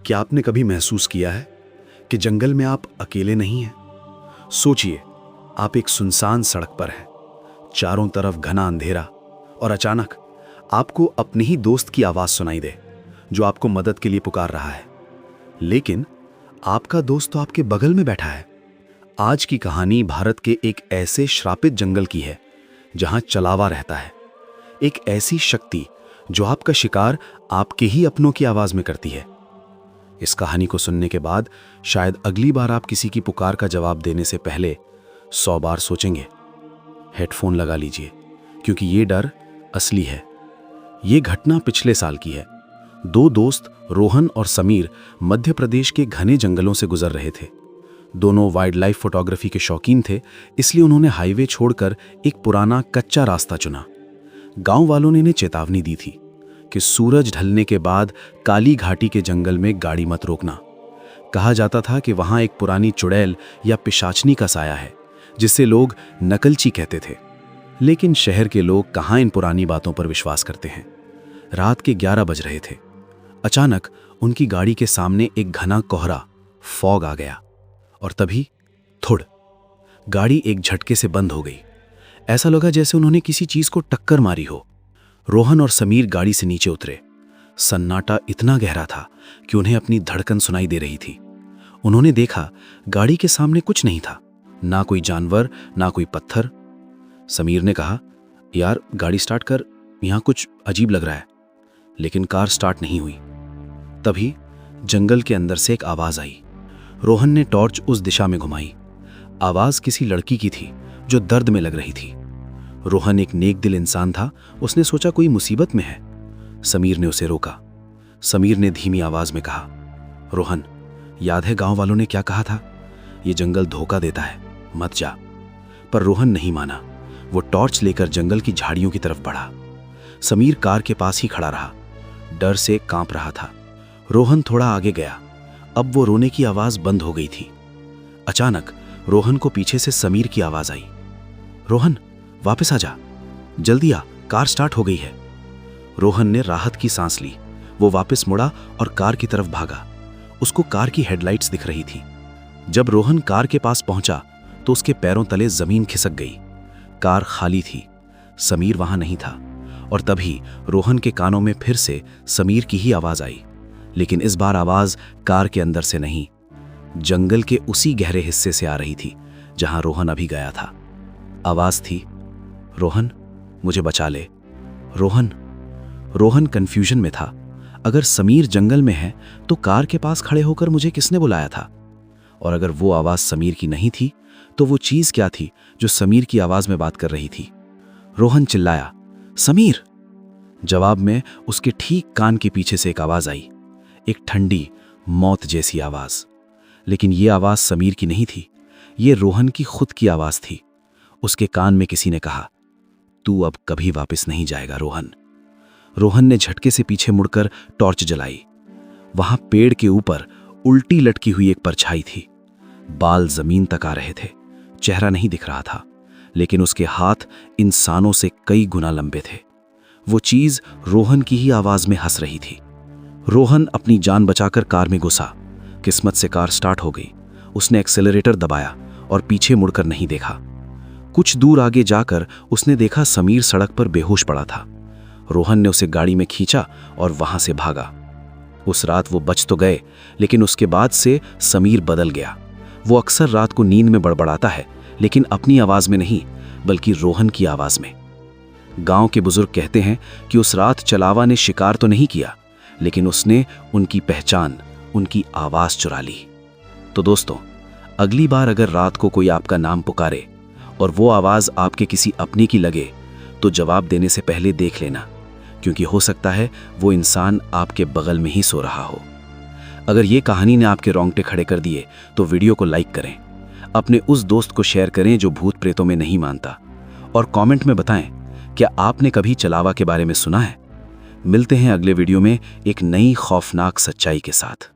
क्या आपने कभी महसूस किया है कि जंगल में आप अकेले नहीं हैं? सोचिए, आप एक सुनसान सड़क पर हैं, चारों तरफ घना अंधेरा, और अचानक आपको अपने ही दोस्त की आवाज़ सुनाई दे जो आपको मदद के लिए पुकार रहा है। लेकिन आपका दोस्त तो आपके बगल में बैठा है। आज की कहानी भारत के एक ऐसे श्रापित जंगल की है जहां चलावा रहता है, एक ऐसी शक्ति जो आपका शिकार आपके ही अपनों की आवाज में करती है। इस कहानी को सुनने के बाद शायद अगली बार आप किसी की पुकार का जवाब देने से पहले 100 बार सोचेंगे। हेडफोन लगा लीजिए, क्योंकि ये डर असली है। ये घटना पिछले साल की है। 2 दोस्त रोहन और समीर मध्य प्रदेश के घने जंगलों से गुजर रहे थे। दोनों वाइल्ड लाइफ फोटोग्राफी के शौकीन थे, इसलिए उन्होंने हाईवे छोड़कर एक पुराना कच्चा रास्ता चुना। गांव वालों ने इन्हें चेतावनी दी थी कि सूरज ढलने के बाद काली घाटी के जंगल में गाड़ी मत रोकना। कहा जाता था कि वहां एक पुरानी चुड़ैल या पिशाचनी का साया है, जिसे लोग नकलची कहते थे। लेकिन शहर के लोग कहां इन पुरानी बातों पर विश्वास करते हैं। रात के 11 बज रहे थे। अचानक उनकी गाड़ी के सामने एक घना कोहरा, फॉग आ गया, और तभी थुड़, गाड़ी एक झटके से बंद हो गई। ऐसा लगा जैसे उन्होंने किसी चीज को टक्कर मारी हो। रोहन और समीर गाड़ी से नीचे उतरे। सन्नाटा इतना गहरा था कि उन्हें अपनी धड़कन सुनाई दे रही थी। उन्होंने देखा, गाड़ी के सामने कुछ नहीं था, ना कोई जानवर, ना कोई पत्थर। समीर ने कहा, यार गाड़ी स्टार्ट कर, यहां कुछ अजीब लग रहा है। लेकिन कार स्टार्ट नहीं हुई। तभी जंगल के अंदर से एक आवाज आई। रोहन ने टॉर्च उस दिशा में घुमाई। आवाज किसी लड़की की थी जो दर्द में लग रही थी। रोहन एक नेक दिल इंसान था, उसने सोचा कोई मुसीबत में है। समीर ने उसे रोका। समीर ने धीमी आवाज में कहा, रोहन, याद है गांव वालों ने क्या कहा था? ये जंगल धोखा देता है, मत जा। पर रोहन नहीं माना। वो टॉर्च लेकर जंगल की झाड़ियों की तरफ बढ़ा। समीर कार के पास ही खड़ा रहा, डर से कांप रहा था। रोहन थोड़ा आगे गया। अब वो रोने की आवाज बंद हो गई थी। अचानक रोहन को पीछे से समीर की आवाज आई, रोहन वापस आ जा, जल्दी आ, कार स्टार्ट हो गई है। रोहन ने राहत की सांस ली। वो वापस मुड़ा और कार की तरफ भागा। उसको कार की हेडलाइट्स दिख रही थी। जब रोहन कार के पास पहुंचा तो उसके पैरों तले जमीन खिसक गई। कार खाली थी, समीर वहां नहीं था। और तभी रोहन के कानों में फिर से समीर की ही आवाज आई, लेकिन इस बार आवाज कार के अंदर से नहीं, जंगल के उसी गहरे हिस्से से आ रही थी जहां रोहन अभी गया था। आवाज थी, रोहन मुझे बचा ले। रोहन कंफ्यूजन में था। अगर समीर जंगल में है तो कार के पास खड़े होकर मुझे किसने बुलाया था? और अगर वो आवाज समीर की नहीं थी तो वो चीज क्या थी जो समीर की आवाज में बात कर रही थी? रोहन चिल्लाया, समीर! जवाब में उसके ठीक कान के पीछे से एक आवाज आई, एक ठंडी मौत जैसी आवाज। लेकिन ये आवाज समीर की नहीं थी, ये रोहन की खुद की आवाज थी। उसके कान में किसी ने कहा, तू अब कभी वापस नहीं जाएगा रोहन। रोहन ने झटके से पीछे मुड़कर टॉर्च जलाई। वहां पेड़ के ऊपर उल्टी लटकी हुई एक परछाई थी। बाल जमीन तक आ रहे थे, चेहरा नहीं दिख रहा था, लेकिन उसके हाथ इंसानों से कई गुना लंबे थे। वो चीज रोहन की ही आवाज में हंस रही थी। रोहन अपनी जान बचाकर कार में घुसा। किस्मत से कार स्टार्ट हो गई। उसने एक्सेलरेटर दबाया और पीछे मुड़कर नहीं देखा। कुछ दूर आगे जाकर उसने देखा समीर सड़क पर बेहोश पड़ा था। रोहन ने उसे गाड़ी में खींचा और वहां से भागा। उस रात वो बच तो गए, लेकिन उसके बाद से समीर बदल गया। वो अक्सर रात को नींद में बड़बड़ाता है, लेकिन अपनी आवाज में नहीं, बल्कि रोहन की आवाज में। गांव के बुजुर्ग कहते हैं कि उस रात चलावा ने शिकार तो नहीं किया, लेकिन उसने उनकी पहचान, उनकी आवाज चुरा ली। तो दोस्तों, अगली बार अगर रात को कोई आपका नाम पुकारे और वो आवाज आपके किसी अपने की लगे, तो जवाब देने से पहले देख लेना, क्योंकि हो सकता है वो इंसान आपके बगल में ही सो रहा हो। अगर ये कहानी ने आपके रोंगटे खड़े कर दिए तो वीडियो को लाइक करें, अपने उस दोस्त को शेयर करें जो भूत प्रेतों में नहीं मानता, और कमेंट में बताएं क्या आपने कभी चलावा के बारे में सुना है। मिलते हैं अगले वीडियो में एक नई खौफनाक सच्चाई के साथ।